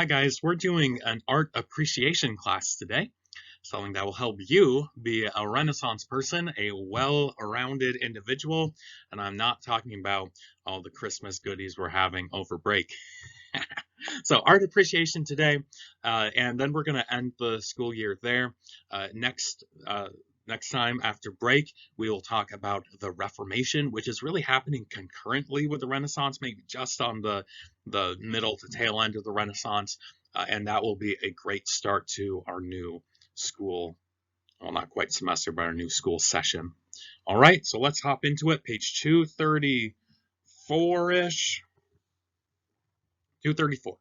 Hi guys, we're doing an art appreciation class today, something that will help you be a Renaissance person, a well-rounded individual, and I'm not talking about all the Christmas goodies we're having over break. So art appreciation today, and then we're going to end the school year there. Next time after break, we will talk about the Reformation, which is really happening concurrently with the Renaissance, maybe just on the middle to tail end of the Renaissance, and that will be a great start to our new school, well, not quite semester, but our new school session. All right, so let's hop into it. Page 234-ish, 234.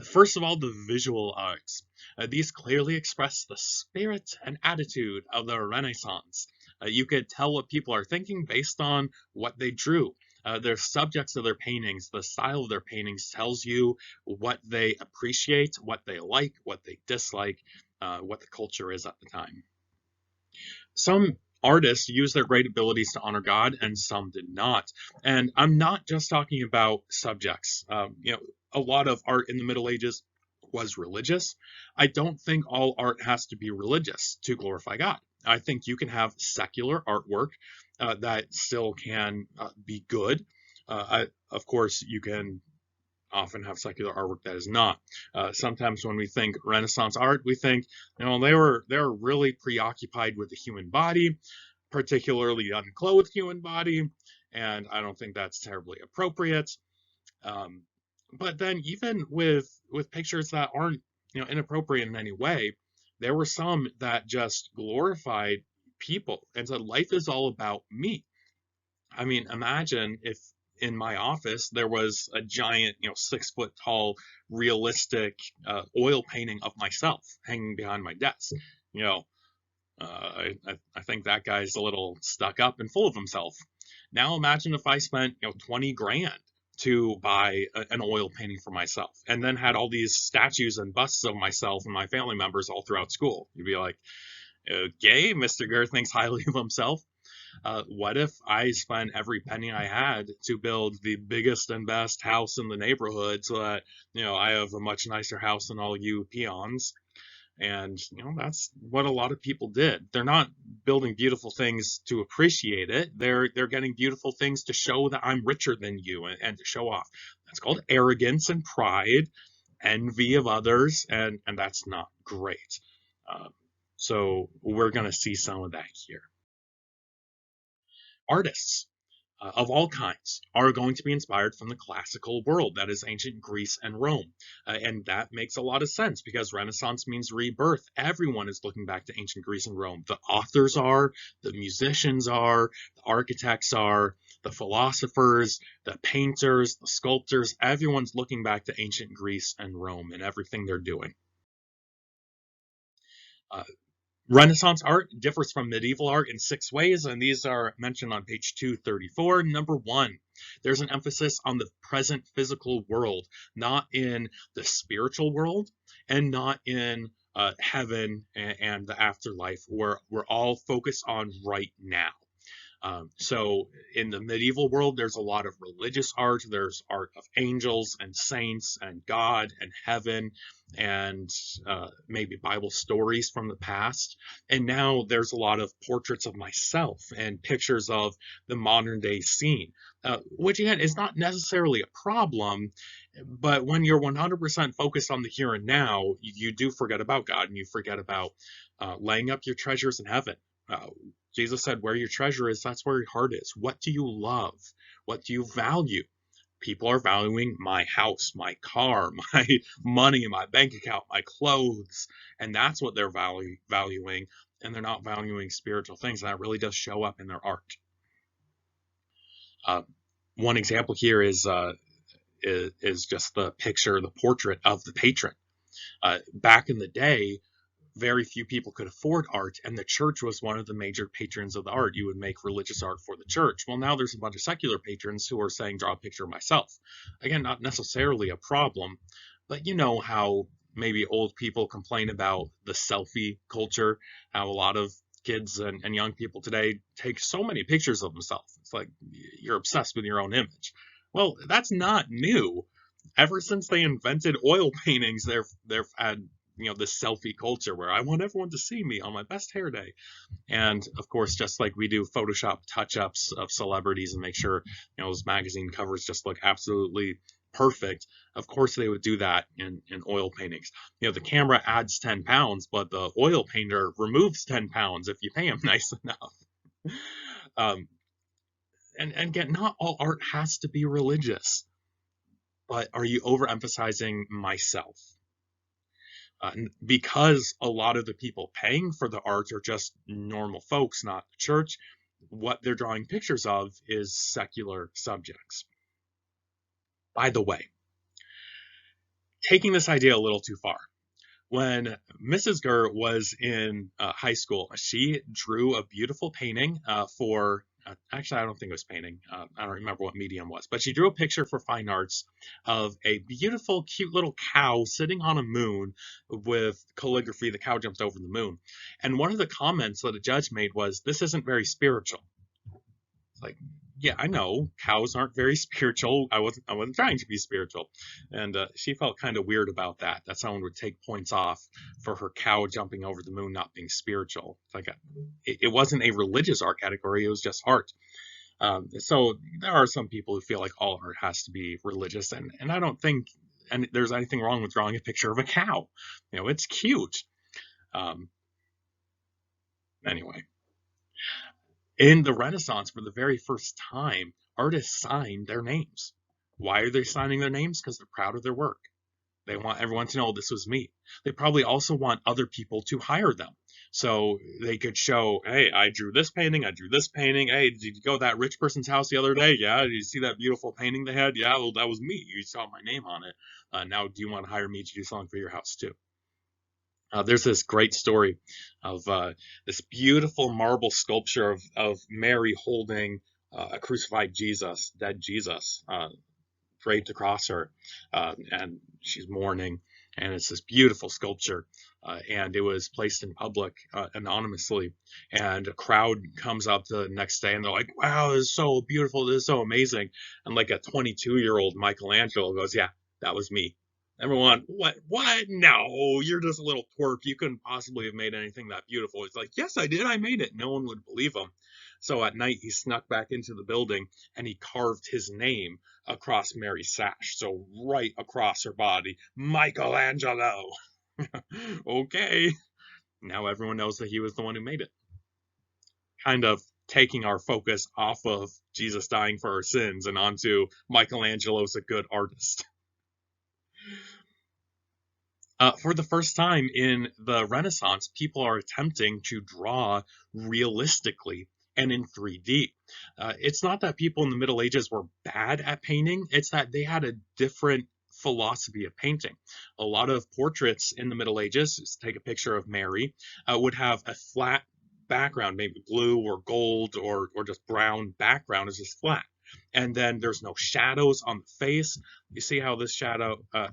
First of all, the visual arts. These clearly express the spirit and attitude of the Renaissance. You could tell what people are thinking based on what they drew. Their subjects of their paintings, the style of their paintings tells you what they appreciate, what they like, what they dislike, what the culture is at the time. Some artists used their great abilities to honor God, and some did not. And I'm not just talking about subjects. A lot of art in the Middle Ages was religious. I don't think all art has to be religious to glorify God. I think you can have secular artwork that still can be good. Of course, you can often have secular artwork that is not. Sometimes when we think Renaissance art, we think, they were really preoccupied with the human body, particularly the unclothed human body, and I don't think that's terribly appropriate. Um, but then even with pictures that aren't inappropriate in any way, there were some that just glorified people and said life is all about me. I mean, imagine if in my office there was a giant, 6 foot tall, realistic oil painting of myself hanging behind my desk. You know, I think that guy's a little stuck up and full of himself. Now imagine if I spent 20 grand to buy an oil painting for myself, and then had all these statues and busts of myself and my family members all throughout school. You'd be like, okay, Mr. Gurr thinks highly of himself. What if I spent every penny I had to build the biggest and best house in the neighborhood so that, I have a much nicer house than all you peons? And, that's what a lot of people did. They're not building beautiful things to appreciate it. They're getting beautiful things to show that I'm richer than you and to show off. That's called arrogance and pride, envy of others, and that's not great. Uh, so we're going to see some of that here. Artists of all kinds are going to be inspired from the classical world, that is ancient Greece and Rome. And that makes a lot of sense because Renaissance means rebirth. Everyone is looking back to ancient Greece and Rome. The authors are, the musicians are, the architects are, the philosophers, the painters, the sculptors. Everyone's looking back to ancient Greece and Rome and everything they're doing. Uh, Renaissance art differs from medieval art in 6 ways, and these are mentioned on page 234. Number one, there's an emphasis on the present physical world, not in the spiritual world, and not in heaven and the afterlife, where we're all focused on right now. So in the medieval world, there's a lot of religious art. There's art of angels and saints and God and heaven and maybe Bible stories from the past. And now there's a lot of portraits of myself and pictures of the modern day scene, which again is not necessarily a problem. But when you're 100% focused on the here and now, you do forget about God and you forget about laying up your treasures in heaven. Jesus said, where your treasure is, that's where your heart is. What do you love? What do you value? People are valuing my house, my car, my money, my bank account, my clothes, and that's what they're valuing, and they're not valuing spiritual things. And that really does show up in their art. One example here is just the picture, the portrait of the patron. Back in the day, very few people could afford art, and the church was one of the major patrons of the art. You would make religious art for the church. Well, now there's a bunch of secular patrons who are saying, draw a picture of myself. Again, not necessarily a problem, but you know how maybe old people complain about the selfie culture, how a lot of kids and young people today take so many pictures of themselves. It's like you're obsessed with your own image. Well, that's not new. Ever since they invented oil paintings, they've had this selfie culture where I want everyone to see me on my best hair day. And of course, just like we do Photoshop touch-ups of celebrities and make sure those magazine covers just look absolutely perfect, of course they would do that in oil paintings. The camera adds 10 pounds, but the oil painter removes 10 pounds if you pay him nice enough. um, and again, not all art has to be religious, but are you overemphasizing myself? Because a lot of the people paying for the art are just normal folks, not the church, what they're drawing pictures of is secular subjects. By the way, taking this idea a little too far, when Mrs. Gurr was in high school, she drew a beautiful painting for, actually, I don't think it was painting. I don't remember what medium was, but she drew a picture for fine arts of a beautiful, cute little cow sitting on a moon with calligraphy. The cow jumps over the moon. And one of the comments that a judge made was, "This isn't very spiritual." It's like, yeah, I know cows aren't very spiritual. I wasn't trying to be spiritual, and she felt kind of weird about that. That someone would take points off for her cow jumping over the moon not being spiritual. It's like it wasn't a religious art category. It was just art. So there are some people who feel like all art has to be religious, and I don't think there's anything wrong with drawing a picture of a cow. It's cute. Anyway. In the Renaissance, for the very first time, artists signed their names. Why are they signing their names? Because they're proud of their work. They want everyone to know this was me. They probably also want other people to hire them. So they could show, hey, I drew this painting, I drew this painting. Hey, did you go to that rich person's house the other day? Yeah, did you see that beautiful painting they had? Yeah, well, that was me. You saw my name on it. Now, do you want to hire me to do something for your house too? There's this great story of this beautiful marble sculpture of Mary holding a crucified Jesus, dead Jesus, draped across her, and she's mourning. And it's this beautiful sculpture, and it was placed in public anonymously. And a crowd comes up the next day, and they're like, "Wow, this is so beautiful! This is so amazing!" And like a 22-year-old Michelangelo goes, "Yeah, that was me." Everyone, what? What? No, you're just a little twerp. You couldn't possibly have made anything that beautiful. It's like, yes, I did. I made it. No one would believe him. So at night, he snuck back into the building and he carved his name across Mary's sash. So right across her body, Michelangelo. Okay. Now everyone knows that he was the one who made it. Kind of taking our focus off of Jesus dying for our sins and onto Michelangelo's a good artist. For the first time in the Renaissance, people are attempting to draw realistically and in 3D. It's not that people in the Middle Ages were bad at painting, it's that they had a different philosophy of painting. A lot of portraits in the Middle Ages, just take a picture of Mary, would have a flat background, maybe blue or gold or just brown background is just flat. And then there's no shadows on the face. You see how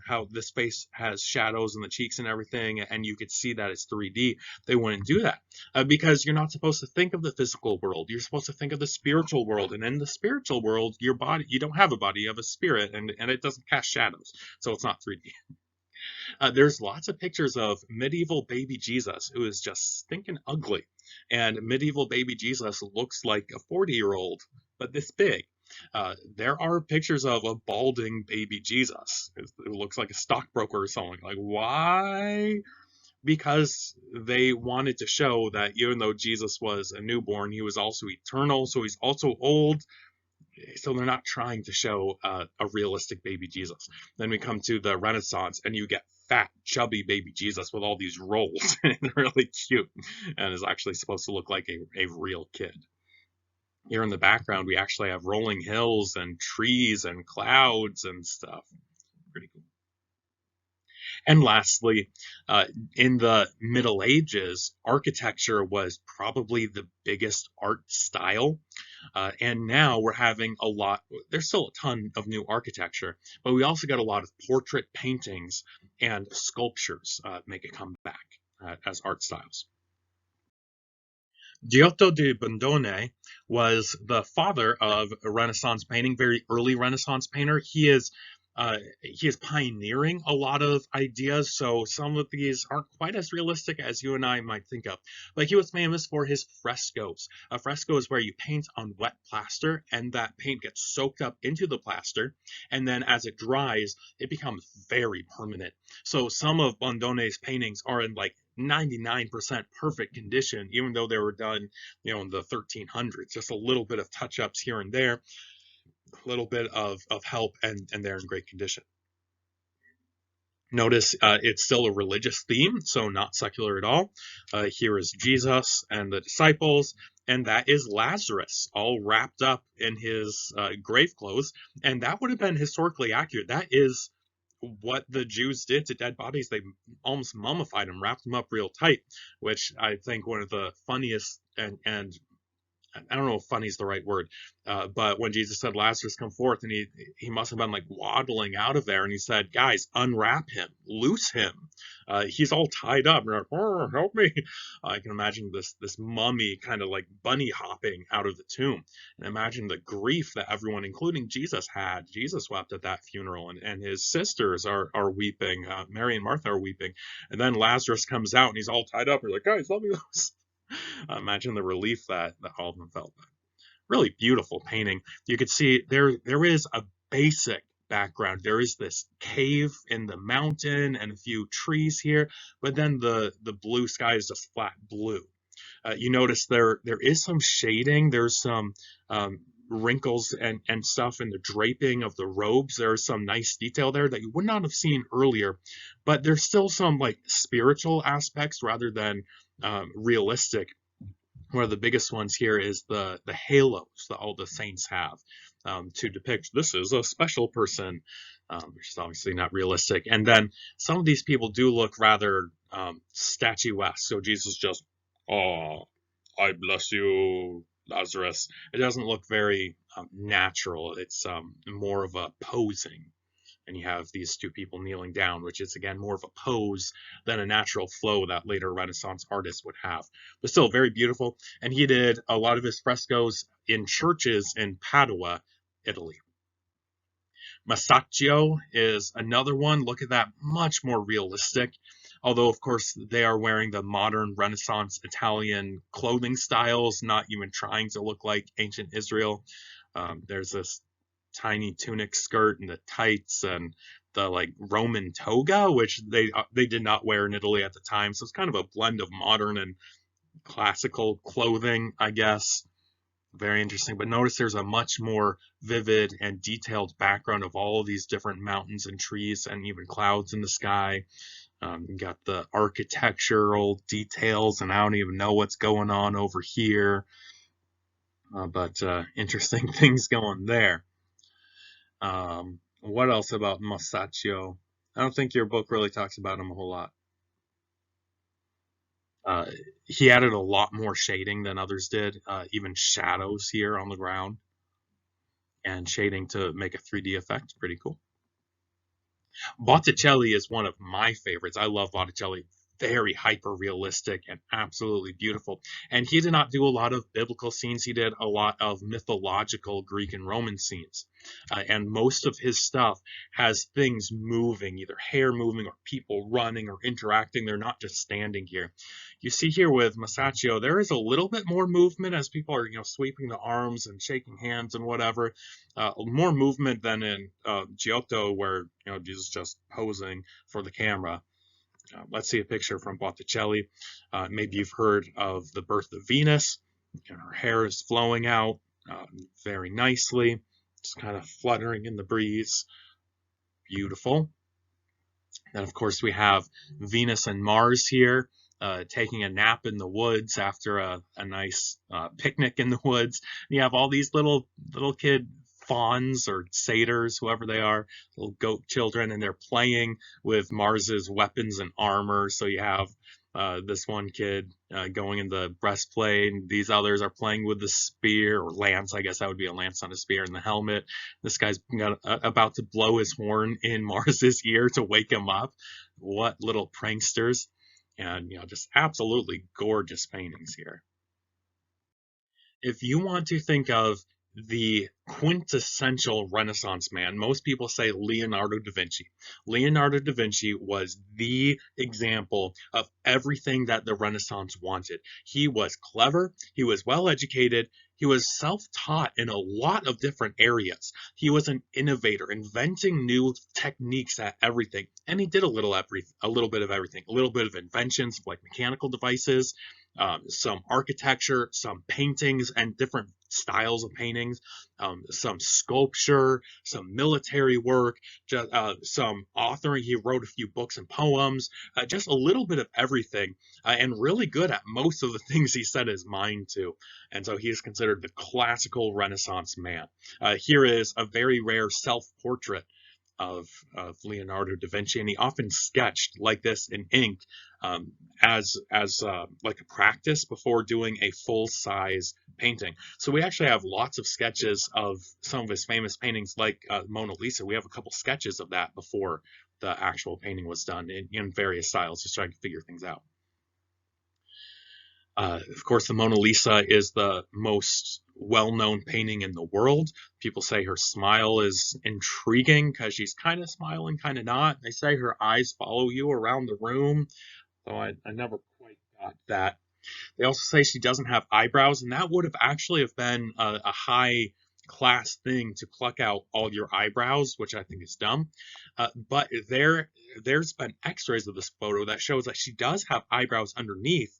how this face has shadows in the cheeks and everything, and you could see that it's 3D. They wouldn't do that because you're not supposed to think of the physical world. You're supposed to think of the spiritual world, and in the spiritual world, your body, you don't have a body, you have a spirit, and it doesn't cast shadows, so it's not 3D. There's lots of pictures of medieval baby Jesus who is just stinking ugly, and medieval baby Jesus looks like a 40-year-old, but this big. There are pictures of a balding baby Jesus who looks like a stockbroker or something. Like, why? Because they wanted to show that even though Jesus was a newborn, he was also eternal, so he's also old. So they're not trying to show a realistic baby Jesus. Then we come to the Renaissance, and you get fat, chubby baby Jesus with all these rolls, and really cute, and is actually supposed to look like a real kid. Here in the background, we actually have rolling hills and trees and clouds and stuff. Pretty cool. And lastly, in the Middle Ages, architecture was probably the biggest art style. And now we're having a lot, there's still a ton of new architecture, but we also got a lot of portrait paintings and sculptures make a comeback as art styles. Giotto di Bondone was the father of Renaissance painting, very early Renaissance painter. He is he is pioneering a lot of ideas, so some of these aren't quite as realistic as you and I might think of. But he was famous for his frescoes. A fresco is where you paint on wet plaster, and that paint gets soaked up into the plaster, and then as it dries, it becomes very permanent. So some of Bondone's paintings are in like 99% perfect condition, even though they were done, in the 1300s. Just a little bit of touch-ups here and there, a little bit of help, and they're in great condition. Notice it's still a religious theme, so not secular at all. Here is Jesus and the disciples, and that is Lazarus, all wrapped up in his grave clothes. And that would have been historically accurate. That is what the Jews did to dead bodies. They almost mummified them, wrapped them up real tight, which I think one of the funniest and I don't know if funny is the right word, but when Jesus said, Lazarus, come forth, and he must have been like waddling out of there, and he said, guys, unwrap him, loose him. He's all tied up. Like, oh, help me. I can imagine this mummy kind of like bunny hopping out of the tomb. And imagine the grief that everyone, including Jesus, had. Jesus wept at that funeral, and his sisters are weeping. Mary and Martha are weeping. And then Lazarus comes out, and he's all tied up. He's like, guys, let me loose. Imagine the relief that all of them felt. Really beautiful painting. You could see there is a basic background. There is this cave in the mountain and a few trees here, but then the blue sky is just flat blue. You notice there is some shading. There's some wrinkles and stuff in the draping of the robes. There's some nice detail there that you would not have seen earlier, but there's still some like spiritual aspects rather than realistic. One of the biggest ones here is the halos that all the saints have, to depict this is a special person, which is obviously not realistic. And then some of these people do look rather statuesque. So Jesus just, oh, I bless you, Lazarus. It doesn't look very natural. It's more of a posing. And you have these two people kneeling down, which is again more of a pose than a natural flow that later Renaissance artists would have. But still very beautiful. And he did a lot of his frescoes in churches in Padua, Italy. Masaccio is another one. Look at that, much more realistic. Although, of course, they are wearing the modern Renaissance Italian clothing styles, not even trying to look like ancient Israel. There's this tiny tunic skirt and the tights and the like Roman toga, which they did not wear in Italy at the time. So it's kind of a blend of modern and classical clothing, I guess. Very interesting. But notice there's a much more vivid and detailed background of all of these different mountains and trees and even clouds in the sky. You got the architectural details, and I don't even know what's going on over here. But interesting things going there. What else about Masaccio? I don't think your book really talks about him a whole lot. He added a lot more shading than others did, even shadows here on the ground, and shading to make a 3D effect. Pretty cool. Botticelli is one of my favorites. I love Botticelli. Very hyper realistic and absolutely beautiful. And he did not do a lot of biblical scenes. He did a lot of mythological Greek and Roman scenes. And most of his stuff has things moving, either hair moving or people running or interacting. They're not just standing here. You see here with Masaccio, there is a little bit more movement as people are, sweeping the arms and shaking hands and whatever. More movement than in Giotto, where Jesus just posing for the camera. Let's see a picture from Botticelli. Maybe you've heard of the Birth of Venus. Her hair is flowing out very nicely, just kind of fluttering in the breeze. Beautiful. And of course we have Venus and Mars here, taking a nap in the woods after a nice picnic in the woods. And you have all these little kid fawns or satyrs, whoever they are, little goat children, and they're playing with Mars's weapons and armor. So you have this one kid going in the breastplate, and these others are playing with the spear or lance. I guess that would be a lance on a spear, and the helmet. This guy's about to blow his horn in Mars's ear to wake him up. What little pranksters. And just absolutely gorgeous paintings here. If you want to think of the quintessential Renaissance man. Most people say Leonardo da Vinci. Leonardo da Vinci was the example of everything that the Renaissance wanted. He was clever, he was well educated, he was self-taught in a lot of different areas. He was an innovator, inventing new techniques at everything. And he did a little bit of everything, a little bit of inventions like mechanical devices, some architecture, some paintings and different styles of paintings, some sculpture, some military work, some authoring. He wrote a few books and poems, just a little bit of everything, and really good at most of the things he set his mind to. And so he is considered the classical Renaissance man. Here is a very rare self-portrait of Leonardo da Vinci, and he often sketched like this in ink, as like a practice before doing a full-size painting. So we actually have lots of sketches of some of his famous paintings, like Mona Lisa. We have a couple sketches of that before the actual painting was done in various styles, just trying to figure things out. Of course, the Mona Lisa is the most well-known painting in the world. People say her smile is intriguing because she's kind of smiling, kind of not. They say her eyes follow you around the room, though I never quite got that. They also say she doesn't have eyebrows, and that would have actually have been a high class thing to pluck out all your eyebrows, which I think is dumb. But there's been x-rays of this photo that shows that she does have eyebrows underneath.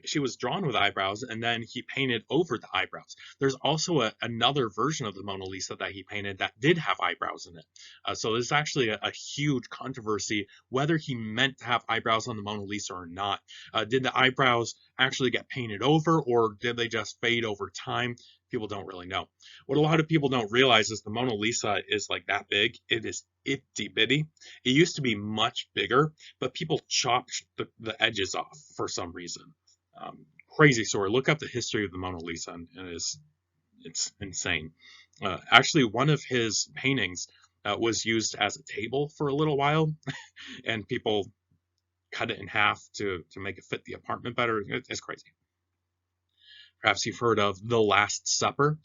She was drawn with eyebrows, and then he painted over the eyebrows. There's also another version of the Mona Lisa that he painted that did have eyebrows in it. So there's actually a huge controversy whether he meant to have eyebrows on the Mona Lisa or not. Did the eyebrows actually get painted over, or did they just fade over time? People don't really know. What a lot of people don't realize is the Mona Lisa is like that big. It is itty bitty. It used to be much bigger, but people chopped the edges off for some reason. Crazy story. Look up the history of the Mona Lisa, and it's insane. Actually, one of his paintings was used as a table for a little while, and people cut it in half to make it fit the apartment better. It's crazy. Perhaps you've heard of The Last Supper.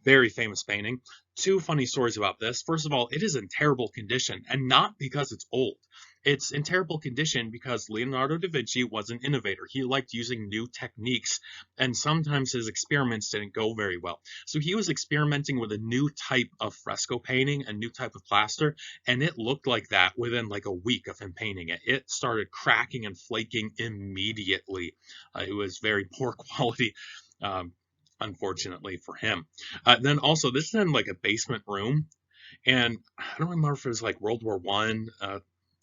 Very famous painting. Two funny stories about this. First of all, it is in terrible condition, and not because it's old. It's in terrible condition because Leonardo da Vinci was an innovator. He liked using new techniques, and sometimes his experiments didn't go very well. So he was experimenting with a new type of fresco painting, a new type of plaster, and it looked like that within like a week of him painting it. It started cracking and flaking immediately. It was very poor quality. Unfortunately for him. Then also, this is in like a basement room, and I don't remember if it was like World War One.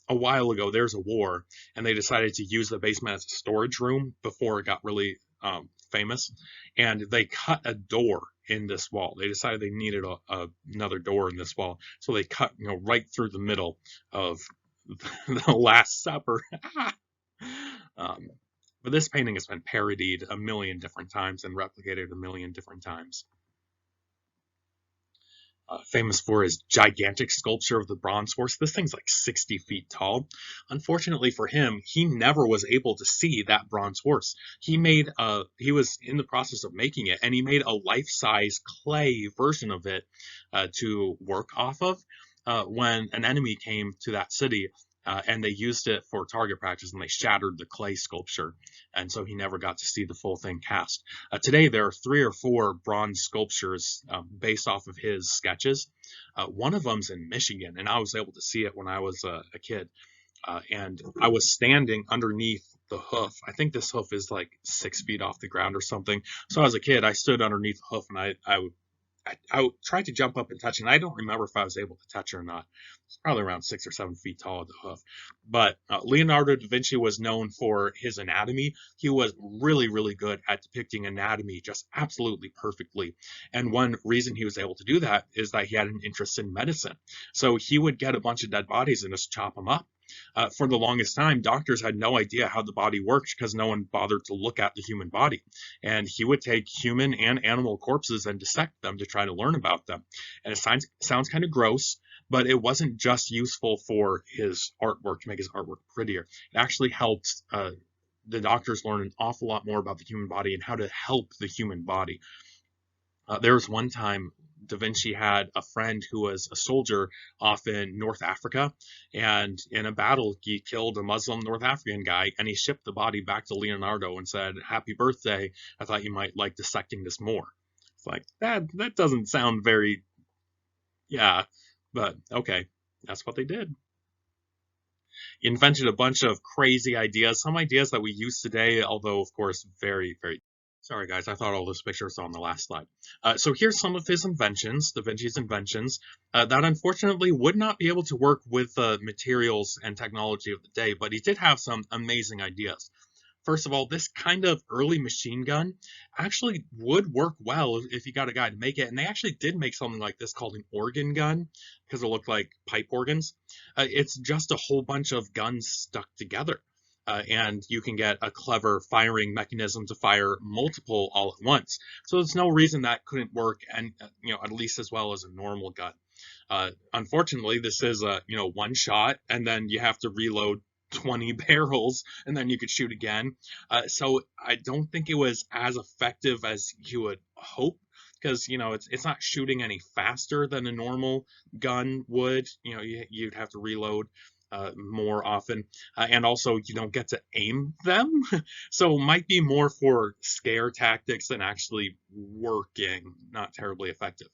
A while ago, there's a war, and they decided to use the basement as a storage room before it got really famous, and they cut a door in this wall. They decided they needed another door in this wall, so they cut right through the middle of the Last Supper. um, but this painting has been parodied a million different times and replicated a million different times. Famous for his gigantic sculpture of the bronze horse. This thing's like 60 feet tall. Unfortunately for him, he never was able to see that bronze horse. He was in the process of making it, and he made a life-size clay version of it to work off of when an enemy came to that city. And they used it for target practice, and they shattered the clay sculpture, and so he never got to see the full thing cast. Today, there are 3 or 4 bronze sculptures based off of his sketches. One of them's in Michigan, and I was able to see it when I was a kid, and I was standing underneath the hoof. I think this hoof is like 6 feet off the ground or something. So as a kid, I stood underneath the hoof, and I tried to jump up and touch it, and I don't remember if I was able to touch it or not. It's probably around 6 or 7 feet tall at the hoof. But Leonardo da Vinci was known for his anatomy. He was really, really good at depicting anatomy just absolutely perfectly. And one reason he was able to do that is that he had an interest in medicine. So he would get a bunch of dead bodies and just chop them up. For the longest time, doctors had no idea how the body worked because no one bothered to look at the human body. And he would take human and animal corpses and dissect them to try to learn about them. And it sounds kind of gross, but it wasn't just useful for his artwork to make his artwork prettier. It actually helped the doctors learn an awful lot more about the human body and how to help the human body. There was one time Da Vinci had a friend who was a soldier off in North Africa, and in a battle, he killed a Muslim North African guy, and he shipped the body back to Leonardo and said, "Happy birthday! I thought you might like dissecting this more." It's like that doesn't sound very, yeah, but okay, that's what they did. He invented a bunch of crazy ideas, some ideas that we use today, although of course very, very. Sorry, guys, I thought all those pictures on the last slide. So here's some of his inventions, Da Vinci's inventions, that unfortunately would not be able to work with the materials and technology of the day, but he did have some amazing ideas. First of all, this kind of early machine gun actually would work well if you got a guy to make it. And they actually did make something like this called an organ gun because it looked like pipe organs. It's just a whole bunch of guns stuck together. And you can get a clever firing mechanism to fire multiple all at once. So there's no reason that couldn't work, and at least as well as a normal gun. Unfortunately, this is a one shot, and then you have to reload 20 barrels, and then you could shoot again. So I don't think it was as effective as you would hope, because it's not shooting any faster than a normal gun would. You'd have to reload more often, and also you don't get to aim them. So it might be more for scare tactics than actually working. Not terribly effective.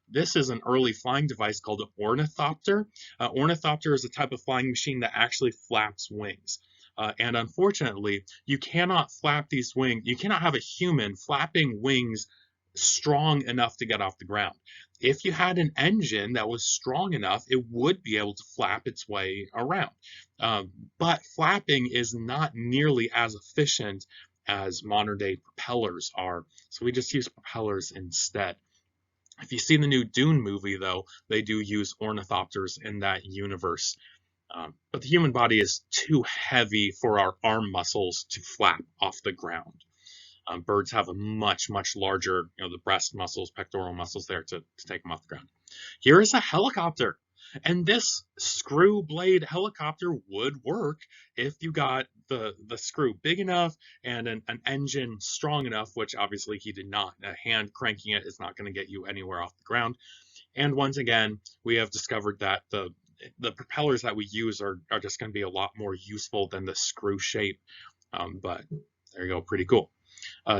This is an early flying device called an ornithopter. Ornithopter is a type of flying machine that actually flaps wings. And unfortunately, you cannot flap these wings. You cannot have a human flapping wings strong enough to get off the ground. If you had an engine that was strong enough, it would be able to flap its way around. But flapping is not nearly as efficient as modern day propellers are. So we just use propellers instead. If you see the new Dune movie, though, they do use ornithopters in that universe. But the human body is too heavy for our arm muscles to flap off the ground. Birds have a much, much larger, the breast muscles, pectoral muscles there to take them off the ground. Here is a helicopter. And this screw blade helicopter would work if you got the screw big enough and an engine strong enough, which obviously he did not. A hand cranking it is not going to get you anywhere off the ground. And once again, we have discovered that the propellers that we use are just going to be a lot more useful than the screw shape. But there you go, pretty cool.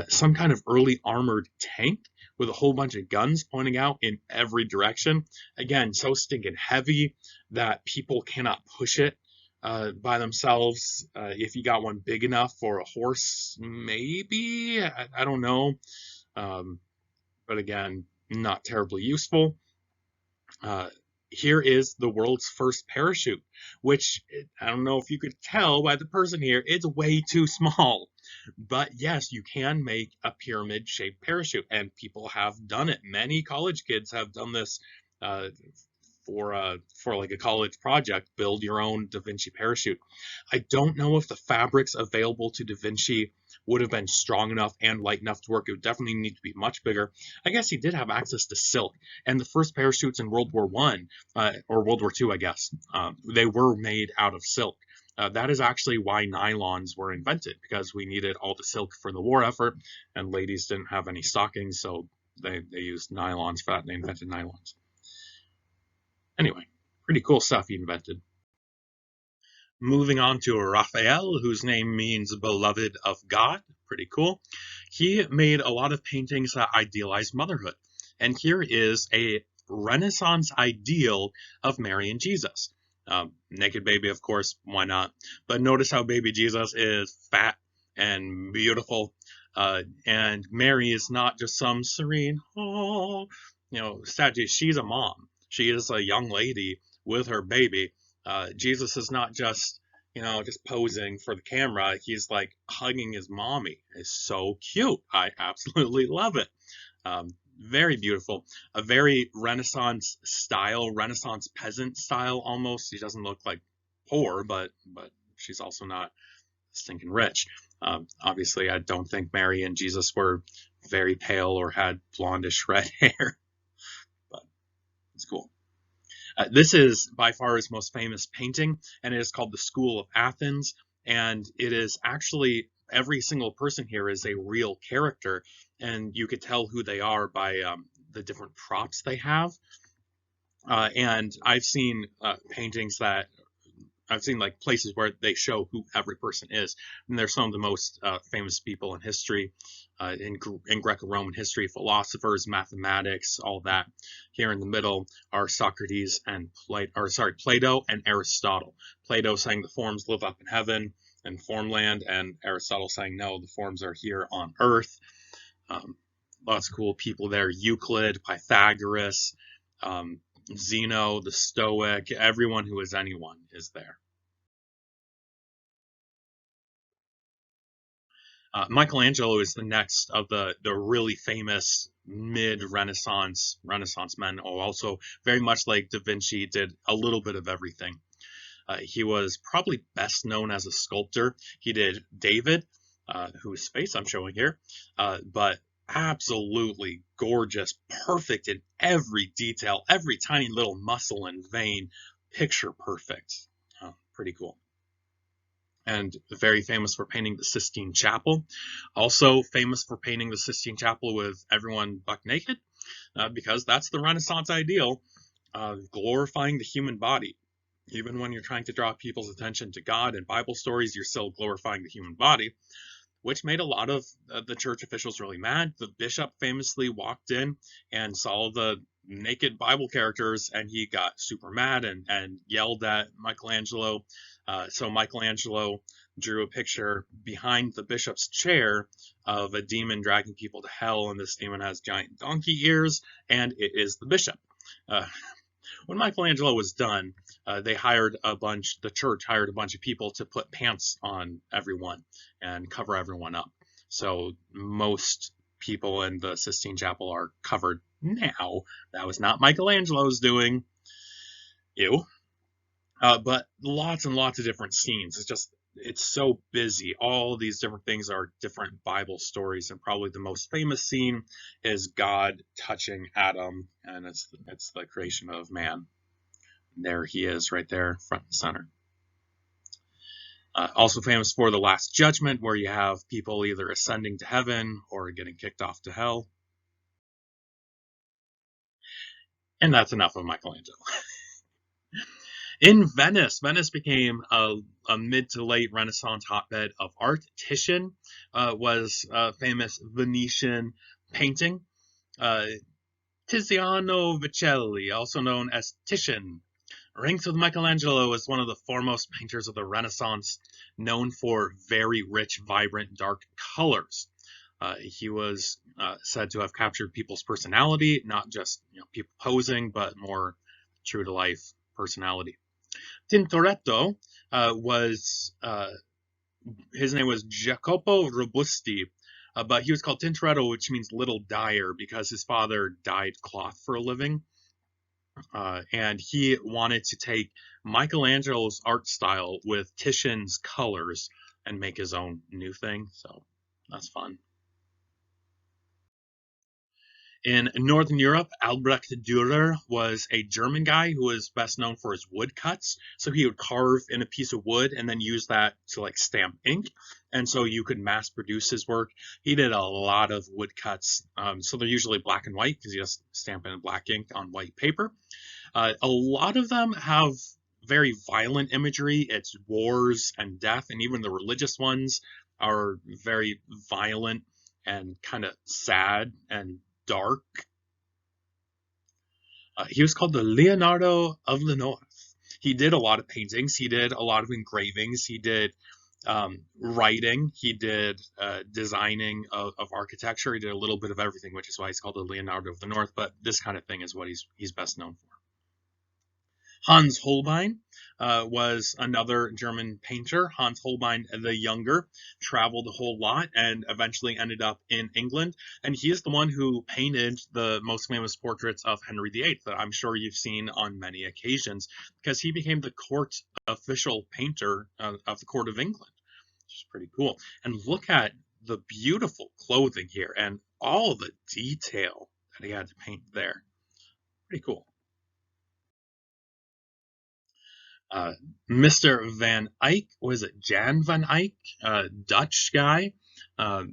Some kind of early armored tank with a whole bunch of guns pointing out in every direction. Again, so stinking heavy that people cannot push it by themselves. If you got one big enough for a horse, maybe. I don't know. But again, not terribly useful. Here is the world's first parachute, which I don't know if you could tell by the person here, it's way too small. But yes, you can make a pyramid shaped parachute, and people have done it. Many college kids have done this uh, for like a college project, build your own Da Vinci parachute. I don't know if the fabrics available to Da Vinci would have been strong enough and light enough to work. It would definitely need to be much bigger. I guess he did have access to silk, and the first parachutes in World War One or World War II, I guess, they were made out of silk. That is actually why nylons were invented, because we needed all the silk for the war effort, and ladies didn't have any stockings, so they used nylons for that, and they invented nylons. Anyway, pretty cool stuff he invented. Moving on to Raphael, whose name means beloved of God. Pretty cool. He made a lot of paintings that idealize motherhood. And here is a Renaissance ideal of Mary and Jesus. Naked baby, of course, why not? But notice how baby Jesus is fat and beautiful. And Mary is not just some serene, statue. She's a mom. She is a young lady with her baby. Jesus is not just posing for the camera. He's like hugging his mommy. It's so cute. I absolutely love it. Very beautiful. A very Renaissance style, Renaissance peasant style almost. She doesn't look like poor, but she's also not stinking rich. Obviously, I don't think Mary and Jesus were very pale or had blondish red hair, but it's cool. This is by far his most famous painting, and it is called The School of Athens. And it is actually every single person here is a real character, and you could tell who they are by the different props they have. And I've seen paintings that I've seen like places where they show who every person is, and they're some of the most famous people in history, in Greco-Roman history, philosophers, mathematics, all that. Here in the middle are Socrates and Plato and Aristotle. Plato saying the forms live up in heaven and formland, and Aristotle saying no, the forms are here on Earth. Lots of cool people there: Euclid, Pythagoras. Zeno, the Stoic, everyone who is anyone is there. Michelangelo is the next of the really famous Renaissance men, who also very much like Da Vinci did a little bit of everything. He was probably best known as a sculptor. He did David, whose face I'm showing here, but absolutely gorgeous, perfect in every detail, every tiny little muscle and vein, picture perfect. Pretty cool. And very famous for painting the Sistine Chapel. Also famous for painting the Sistine Chapel with everyone buck naked, because that's the Renaissance ideal, glorifying the human body. Even when you're trying to draw people's attention to God and Bible stories, you're still glorifying the human body, which made a lot of the church officials really mad. The bishop famously walked in and saw the naked Bible characters, and he got super mad and yelled at Michelangelo. So Michelangelo drew a picture behind the bishop's chair of a demon dragging people to hell, and this demon has giant donkey ears, and it is the bishop. When Michelangelo was done, the church hired a bunch of people to put pants on everyone and cover everyone up. So most people in the Sistine Chapel are covered now. That was not Michelangelo's doing. Ew. But lots and lots of different scenes. It's so busy. All these different things are different Bible stories, and probably the most famous scene is God touching Adam, and it's the creation of man. There he is, right there, front and center. Also famous for the Last Judgment, where you have people either ascending to heaven or getting kicked off to hell. And that's enough of Michelangelo. In Venice, Venice became a mid to late Renaissance hotbed of art. Titian was a famous Venetian painting. Tiziano Vicelli, also known as Titian, ranks with Michelangelo as one of the foremost painters of the Renaissance, known for very rich, vibrant, dark colors. He was said to have captured people's personality, not just people posing, but more true to life personality. Tintoretto his name was Jacopo Robusti, but he was called Tintoretto, which means little dyer, because his father dyed cloth for a living. And he wanted to take Michelangelo's art style with Titian's colors and make his own new thing. So that's fun. In Northern Europe, Albrecht Dürer was a German guy who was best known for his woodcuts. So he would carve in a piece of wood and then use that to like stamp ink. And so you could mass produce his work. He did a lot of woodcuts. So they're usually black and white because he just stamp in black ink on white paper. A lot of them have very violent imagery. It's wars and death, and even the religious ones are very violent and kind of sad and dark. He was called the Leonardo of the North. He did a lot of paintings. He did a lot of engravings. He did writing. He did designing of architecture. He did a little bit of everything, which is why he's called the Leonardo of the North. But this kind of thing is what he's best known for. Hans Holbein was another German painter. Hans Holbein the Younger traveled a whole lot and eventually ended up in England. And he is the one who painted the most famous portraits of Henry VIII that I'm sure you've seen on many occasions, because he became the court official painter of the court of England, which is pretty cool. And look at the beautiful clothing here and all the detail that he had to paint there. Pretty cool. Uh, Mr. Van Eyck, was it Jan van Eyck, Dutch guy? Uh,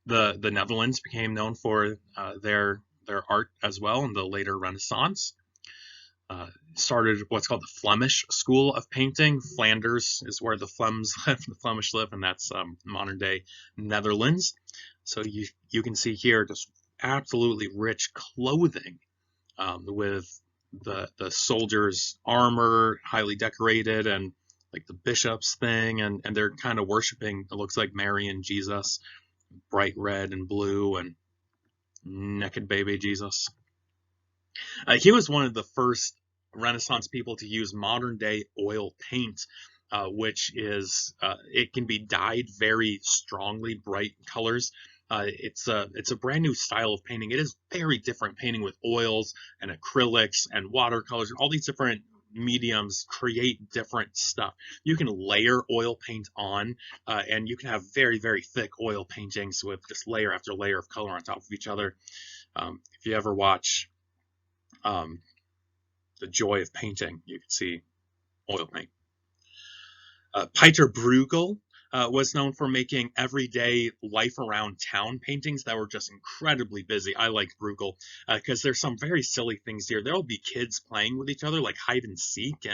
the Netherlands became known for their art as well in the later Renaissance. Started what's called the Flemish School of Painting. Flanders is where the Flems live, the Flemish live, and that's modern day Netherlands. So you can see here just absolutely rich clothing with the soldiers' armor, highly decorated, and like the bishop's thing, and they're kind of worshiping. It looks like Mary and Jesus, bright red and blue, and naked baby Jesus. He was one of the first Renaissance people to use modern day oil paint, which is it can be dyed very strongly bright colors. It's a brand new style of painting. It is very different painting with oils and acrylics and watercolors and all these different mediums create different stuff. You can layer oil paint on, and you can have very, very thick oil paintings with just layer after layer of color on top of each other. If you ever watch um, The Joy of Painting, you can see oil paint. Pieter Bruegel was known for making everyday life around town paintings that were just incredibly busy. I like Bruegel because there's some very silly things here. There'll be kids playing with each other like hide and seek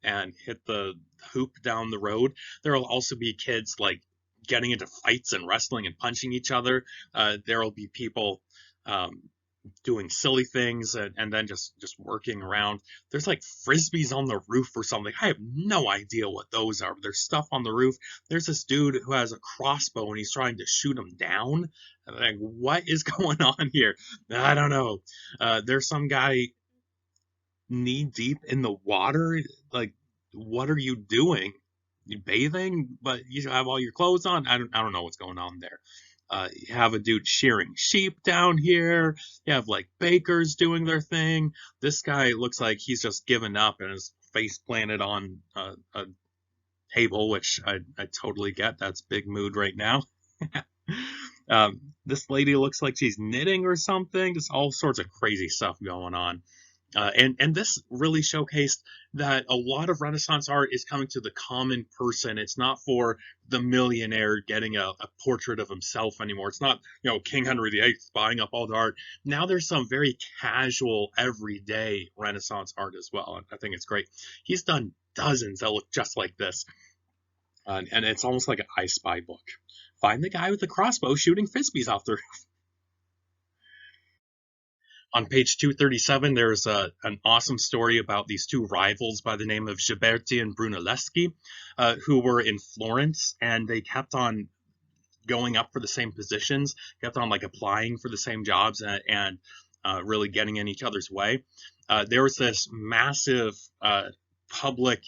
and hit the hoop down the road. There will also be kids like getting into fights and wrestling and punching each other. There will be people doing silly things and then just working around. There's like frisbees on the roof or something. I have no idea what those are. But there's stuff on the roof. There's this dude who has a crossbow and he's trying to shoot him down. Like, what is going on here? I don't know. There's some guy knee deep in the water. Like, what are you doing? You bathing, but you have all your clothes on. I don't know what's going on there. You have a dude shearing sheep down here. You have like bakers doing their thing. This guy looks like he's just given up and his face planted on a table, which I totally get. That's big mood right now. This lady looks like she's knitting or something. Just all sorts of crazy stuff going on. And this really showcased that a lot of Renaissance art is coming to the common person. It's not for the millionaire getting a portrait of himself anymore. It's not, King Henry VIII buying up all the art. Now there's some very casual, everyday Renaissance art as well. I think it's great. He's done dozens that look just like this. And it's almost like an I Spy book. Find the guy with the crossbow shooting frisbees off the roof. On page 237, there's an awesome story about these two rivals by the name of Ghiberti and Brunelleschi, who were in Florence, and they kept on going up for the same positions, kept on like applying for the same jobs and really getting in each other's way. There was this massive public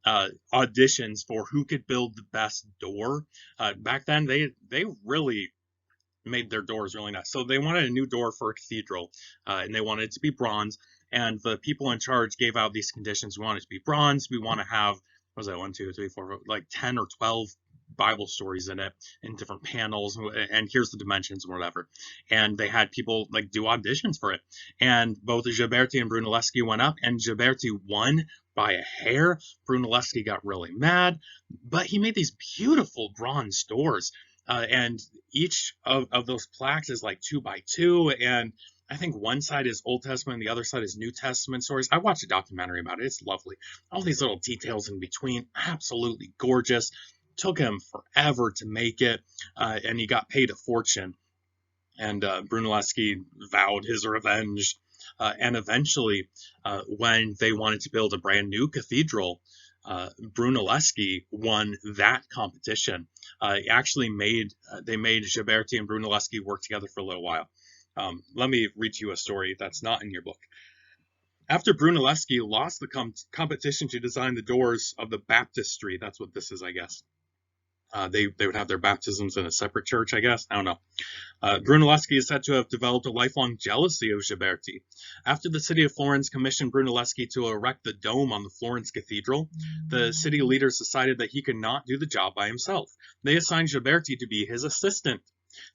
auditions for who could build the best door. Back then, they really made their doors really nice. So they wanted a new door for a cathedral, and they wanted it to be bronze. And the people in charge gave out these conditions. We want it to be bronze. We want to have, what was that, 1, 2, 3, 4, like 10 or 12 Bible stories in it in different panels. And here's the dimensions and whatever. And they had people like do auditions for it. And both Ghiberti and Brunelleschi went up, and Ghiberti won by a hair. Brunelleschi got really mad, but he made these beautiful bronze doors. And each of those plaques is like 2 by 2, and I think one side is Old Testament and the other side is New Testament stories. I watched a documentary about it. It's lovely. All these little details in between, absolutely gorgeous. Took him forever to make it, and he got paid a fortune. And Brunelleschi vowed his revenge. And eventually, when they wanted to build a brand new cathedral, Brunelleschi won that competition. Actually made Ghiberti and Brunelleschi work together for a little while. Let me read you a story that's not in your book. After Brunelleschi lost the competition to design the doors of the baptistry, that's what this is, I guess. They would have their baptisms in a separate church, I guess. I don't know. Brunelleschi is said to have developed a lifelong jealousy of Ghiberti. After the city of Florence commissioned Brunelleschi to erect the dome on the Florence Cathedral, the city leaders decided that he could not do the job by himself. They assigned Ghiberti to be his assistant.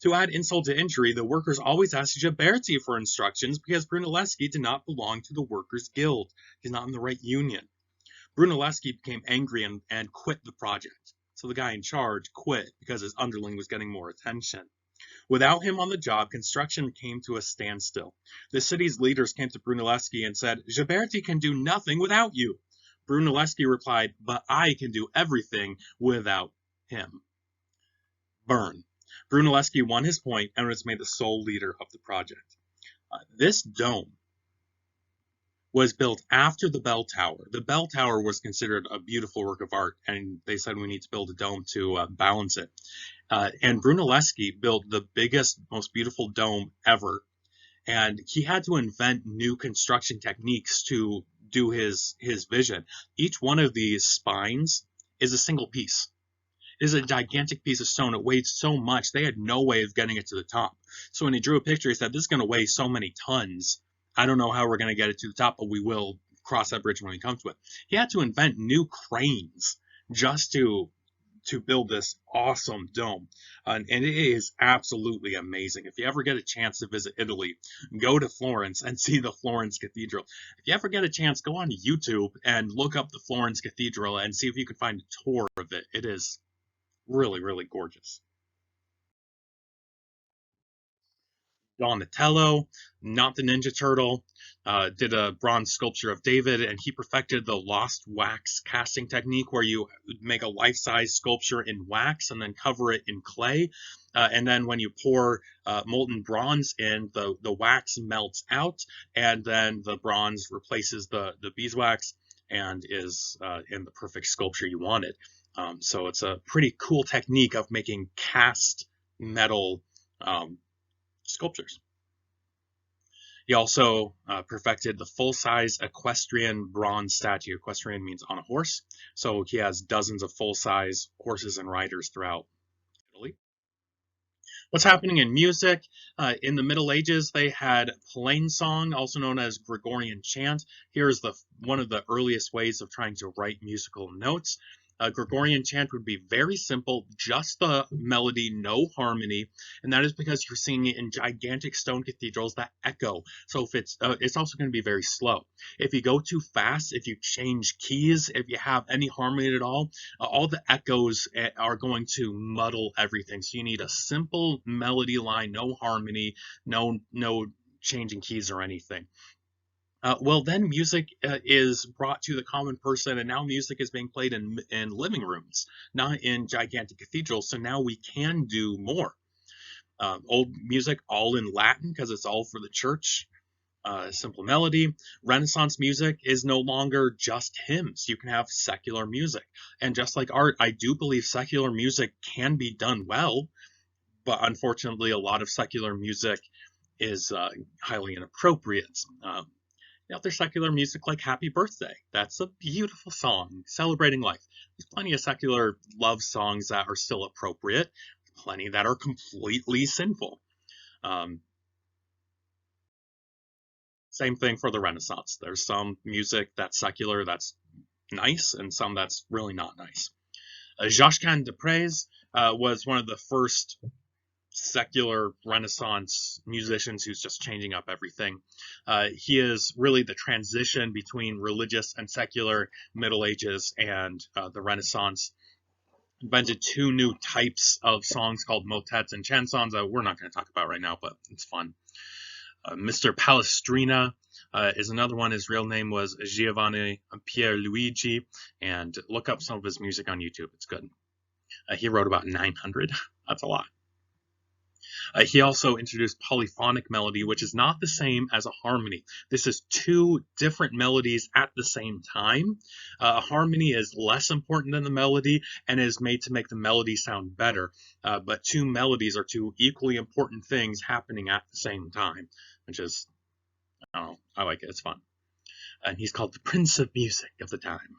To add insult to injury, the workers always asked Ghiberti for instructions because Brunelleschi did not belong to the workers' guild. He's not in the right union. Brunelleschi became angry and quit the project. So the guy in charge quit because his underling was getting more attention. Without him on the job, construction came to a standstill. The city's leaders came to Brunelleschi and said, Ghiberti can do nothing without you. Brunelleschi replied, but I can do everything without him. Burn. Brunelleschi won his point and was made the sole leader of the project. This dome was built after the bell tower. The bell tower was considered a beautiful work of art, and they said we need to build a dome to balance it. And Brunelleschi built the biggest, most beautiful dome ever, and he had to invent new construction techniques to do his vision. Each one of these spines is a single piece. It is a gigantic piece of stone. It weighed so much, they had no way of getting it to the top. So when he drew a picture, he said, this is going to weigh so many tons. I don't know how we're going to get it to the top, but we will cross that bridge when we come to it. He had to invent new cranes just to build this awesome dome. And it is absolutely amazing. If you ever get a chance to visit Italy, go to Florence and see the Florence Cathedral. If you ever get a chance, go on YouTube and look up the Florence Cathedral and see if you can find a tour of it. It is really, really gorgeous. Donatello, not the Ninja Turtle, did a bronze sculpture of David, and he perfected the lost wax casting technique where you make a life-size sculpture in wax and then cover it in clay. And then when you pour molten bronze in, the wax melts out, and then the bronze replaces the beeswax and is in the perfect sculpture you wanted. So it's a pretty cool technique of making cast metal sculptures. He also perfected the full-size equestrian bronze statue. Equestrian means on a horse. So he has dozens of full-size horses and riders throughout Italy. What's happening in music? In the Middle Ages, they had plain song, also known as Gregorian chant. Here's one of the earliest ways of trying to write musical notes. Gregorian chant would be very simple, just the melody, no harmony, and that is because you're singing it in gigantic stone cathedrals that echo. So if it's also going to be very slow. If you go too fast, if you change keys, if you have any harmony at all the echoes are going to muddle everything. So you need a simple melody line, no harmony, no changing keys or anything. Well, then music is brought to the common person, and now music is being played in living rooms, not in gigantic cathedrals. So now we can do more. Old music, all in Latin, because it's all for the church. Simple melody. Renaissance music is no longer just hymns. You can have secular music. And just like art, I do believe secular music can be done well, but unfortunately, a lot of secular music is highly inappropriate. There's secular music like Happy Birthday. That's a beautiful song celebrating life. There's plenty of secular love songs that are still appropriate, plenty that are completely sinful. Same thing for the Renaissance. There's some music that's secular that's nice and some that's really not nice. Josquin des Prez was one of the first secular Renaissance musicians who's just changing up everything. He is really the transition between religious and secular Middle Ages and the Renaissance. Invented two new types of songs called motets and chansons that we're not going to talk about right now, but it's fun. Mr. Palestrina is another one. His real name was Giovanni Pierluigi, and look up some of his music on YouTube. It's good. He wrote about 900. That's a lot. He also introduced polyphonic melody, which is not the same as a harmony. This is two different melodies at the same time. Harmony is less important than the melody and is made to make the melody sound better. But two melodies are two equally important things happening at the same time, which is, I like it. It's fun. And he's called the Prince of Music of the time.